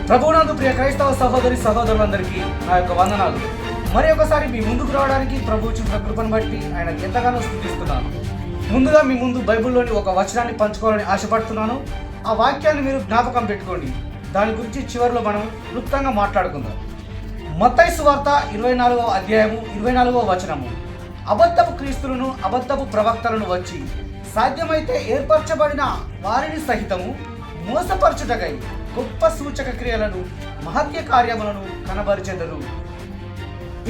ప్రభువునందు ప్రియ క్రైస్తవ సహోదరి సహోదరులందరికీ నా యొక్క వందనాలు. మరి ఒకసారి మీ ముందుకు రావడానికి ప్రభు చూపిన కృపను బట్టి ఆయన ఎంతగానో స్తుతిస్తున్నాను. ముందుగా మీ ముందు బైబిల్లోని ఒక వచనాన్ని పంచుకోవాలని ఆశపడుతున్నాను. ఆ వాక్యాన్ని మీరు జ్ఞాపకం పెట్టుకోండి. దాని గురించి చివరిలో మనం క్లుప్తంగా మాట్లాడుకుందాం. మత్తయి సువార్త 24వ అధ్యాయము 24వ వచనము. అబద్ధపు క్రీస్తులను అబద్ధపు ప్రవక్తలను వచ్చి సాధ్యమైతే ఏర్పరచబడిన వారిని సహితము మోసపరచుటకై గొప్ప సూచక క్రియలను మహత్య కార్యములను కనబరిచెదరు.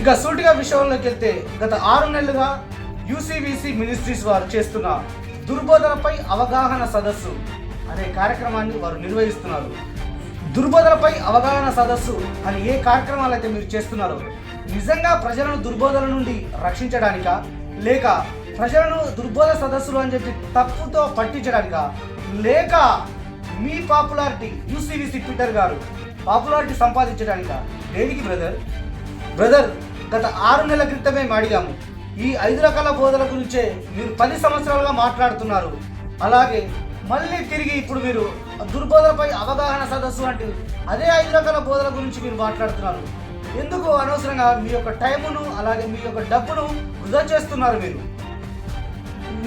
ఇక సూటిగా విషయంలోకి వెళ్తే గత 6 నెలలుగా యూసీవీసీ మినిస్ట్రీస్ వారు చేస్తున్న దుర్బోధనపై అవగాహన సదస్సు అనే కార్యక్రమాన్ని వారు నిర్వహిస్తున్నారు. దుర్బోధనపై అవగాహన సదస్సు అని ఏ కార్యక్రమాలు అయితే మీరు చేస్తున్నారో నిజంగా ప్రజలను దుర్బోధన నుండి రక్షించడానికా, లేక ప్రజలను దుర్బోధ సదస్సులు అని చెప్పి తప్పుతో పట్టించడానికా, లేక మీ పాపులారిటీ యూసీవీసీ పీటర్ గారు పాపులారిటీ సంపాదించడానికా? దేనికి బ్రదర్ గత 6 నెలల క్రితమే అడిగాము. ఈ 5 రకాల బోధల గురించే మీరు 10 సంవత్సరాలుగా మాట్లాడుతున్నారు. అలాగే మళ్ళీ తిరిగి ఇప్పుడు మీరు దుర్బోధనపై అవగాహన సదస్సు అంటే అదే 5 రకాల బోధల గురించి మీరు మాట్లాడుతున్నారు. ఎందుకు అనవసరంగా మీ యొక్క టైమును అలాగే మీ యొక్క డబ్బును వృధా చేస్తున్నారు? మీరు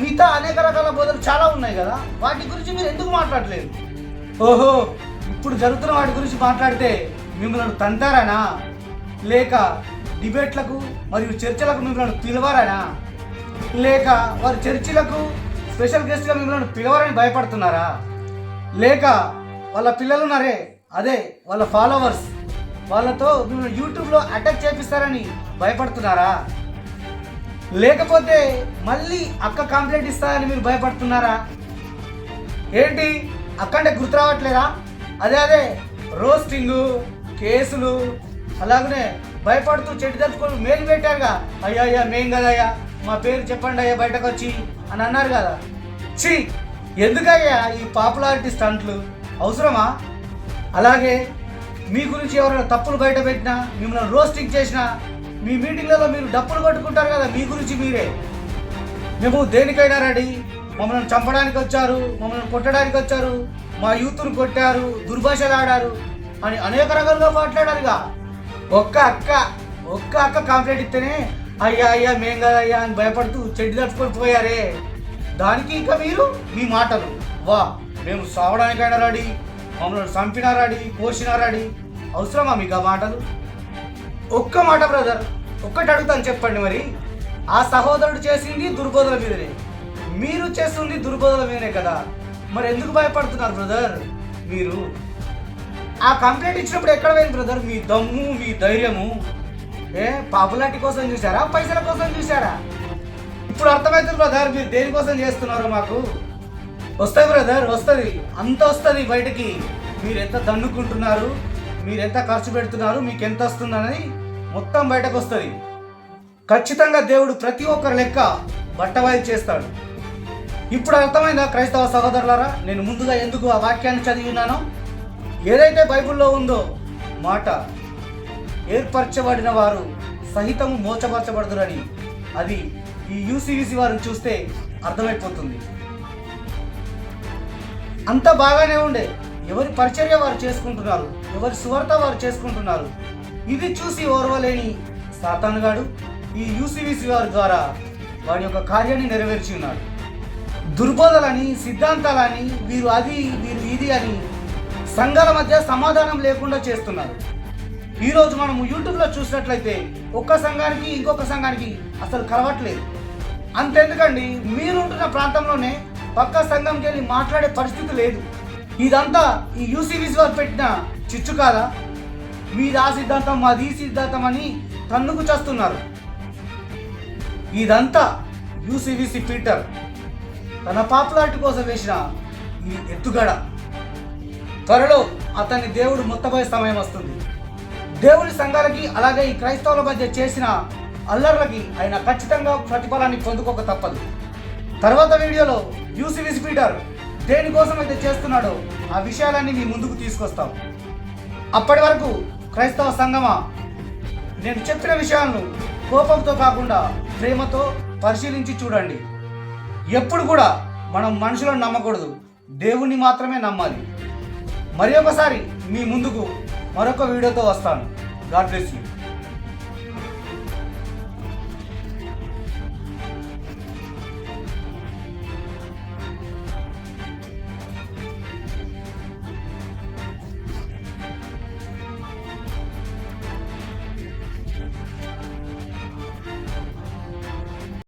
మిగతా అనేక రకాల బోధలు చాలా ఉన్నాయి కదా, వాటి గురించి మీరు ఎందుకు మాట్లాడలేదు? ఓహో, ఇప్పుడు జరుగుతున్న వాటి గురించి మాట్లాడితే మిమ్మల్ని తంతారానా, లేక డిబేట్లకు మరియు చర్చలకు మిమ్మల్ని పిలవరానా, లేక వారి చర్చిలకు స్పెషల్ గెస్ట్గా మిమ్మల్ని పిలవరని భయపడుతున్నారా, లేక వాళ్ళ పిల్లలు ఉన్నారే అదే వాళ్ళ ఫాలోవర్స్ వాళ్ళతో మిమ్మల్ని యూట్యూబ్లో అటాక్ చేపిస్తారని భయపడుతున్నారా, లేకపోతే మళ్ళీ అక్క కంప్లైంట్ ఇస్తారని మీరు భయపడుతున్నారా? ఏంటి అక్కంటే గుర్తు రావట్లేదా? అదే రోస్టింగు, కేసులు, అలాగనే భయపడుతూ చెట్టు తప్పుకొని మేలు పెట్టారుగా. అయ్యా మేం కదయ్యా, మా పేరు చెప్పండి అయ్యా బయటకు వచ్చి అని అన్నారు కదా. ఛీ, ఎందుకయ్యా ఈ పాపులారిటీ స్టంట్లు అవసరమా? అలాగే మీ గురించి ఎవరైనా తప్పులు బయట పెట్టినా, మిమ్మల్ని రోస్టింగ్ చేసినా, మీ మీటింగ్లలో మీరు డప్పులు కొట్టుకుంటారు కదా, మీ గురించి మీరే మేము దేనికైనా రెడీ, మమ్మల్ని చంపడానికి వచ్చారు, మమ్మల్ని కొట్టడానికి వచ్చారు, మా యూత్ను కొట్టారు, దుర్భాషలు ఆడారు అని అనేక రకాలుగా మాట్లాడారుగా. ఒక్క అక్క కంప్లైంట్ ఇస్తేనే అయ్యా మేం కదయ్యా అని భయపడుతూ చెడ్డి తప్పుకొని పోయారే. దానికి ఇంకా మీరు మీ మాటలు, వా మేము సావడానికైనా రెడీ, మమ్మల్ని చంపినా రెడీ, కోసినా రెడీ. అవసరమా మీకు ఆ మాటలు? ఒక్క మాట బ్రదర్, ఒక్కటి అడుగుతాను చెప్పండి. మరి ఆ సహోదరుడు చేసింది దుర్బోధల మీదనే, మీరు చేస్తుంది దుర్బోధల మీదనే కదా, మరి ఎందుకు భయపడుతున్నారు బ్రదర్? మీరు ఆ కంప్లైంట్ ఇచ్చినప్పుడు ఎక్కడ పోయింది బ్రదర్ మీ దమ్ము, మీ ధైర్యము? పాపులారిటీ కోసం చూసారా, పైసల కోసం చూసారా? ఇప్పుడు అర్థమవుతుంది బ్రదర్ మీరు దేనికోసం చేస్తున్నారో. మాకు వస్తుంది బ్రదర్, వస్తుంది, అంత వస్తుంది బయటికి. మీరు ఎంత దండుకుంటున్నారు, మీరు ఎంత ఖర్చు పెడుతున్నారు, మీకు ఎంత వస్తుందన్నది మొత్తం బయటకు వస్తుంది. ఖచ్చితంగా దేవుడు ప్రతి ఒక్కరి లెక్క బట్టబయలు చేస్తాడు. ఇప్పుడు అర్థమైందా క్రైస్తవ సహోదరులారా నేను ముందుగా ఎందుకు ఆ వాక్యాన్ని చదివి ఉన్నానో? ఏదైతే బైబిల్లో ఉందో మాట, ఏర్పరచబడిన వారు సహితము మోసపరచబడదురని, అది ఈ యూసీవీసీ వారిని చూస్తే అర్థమైపోతుంది. అంత బాగానే ఉండే, ఎవరి పరిచర్య వారు చేసుకుంటున్నారు, ఎవరి సువార్త వారు చేసుకుంటున్నారు. ఇది చూసి ఓర్వలేని సాతానుగాడు ఈ యూసీవీసీ వారి ద్వారా వాడి యొక్క కార్యాన్ని నెరవేర్చి ఉన్నాడు. దుర్బోధలని, సిద్ధాంతాలని, వీరు అది వీరు ఇది అని సంఘాల మధ్య సమాధానం లేకుండా చేస్తున్నారు. ఈరోజు మనం యూట్యూబ్లో చూసినట్లయితే ఒక్క సంఘానికి ఇంకొక సంఘానికి అసలు కలవట్లేదు. అంతెందుకండి, మీరుంటున్న ప్రాంతంలోనే పక్క సంఘంకి వెళ్ళి మాట్లాడే పరిస్థితి లేదు. ఇదంతా ఈ యూసీవీసీ వారు పెట్టిన చిచ్చు కాదా? మీది ఆ సిద్ధాంతం, మాది ఈ సిద్ధాంతం అని తన్నుకు చేస్తున్నారు. ఇదంతా యూసీవీసీ పీటర్ తన పాపులారిటీ కోసం వేసిన ఈ ఎత్తుగడ. త్వరలో అతన్ని దేవుడు ముత్తబోయే సమయం వస్తుంది. దేవుని సంఘాలకి అలాగే ఈ క్రైస్తవుల మధ్య చేసిన అల్లర్లకి ఆయన ఖచ్చితంగా ప్రతిఫలాన్ని పొందుకోక తప్పదు. తర్వాత వీడియోలో యూసీవీసీ పీటర్ దేనికోసం అయితే చేస్తున్నాడో ఆ విషయాలన్నీ మీ ముందుకు తీసుకొస్తాం. అప్పటి వరకు క్రైస్తవ సంఘమా, నేను చెప్పిన విషయాలను కోపంతో కాకుండా ప్రేమతో పరిశీలించి చూడండి. ఎప్పుడు కూడా మనం మనుషులను నమ్మకూడదు, దేవుణ్ణి మాత్రమే నమ్మాలి. మరి ఒకసారి మీ ముందుకు మరొక వీడియోతో వస్తాను. God bless you.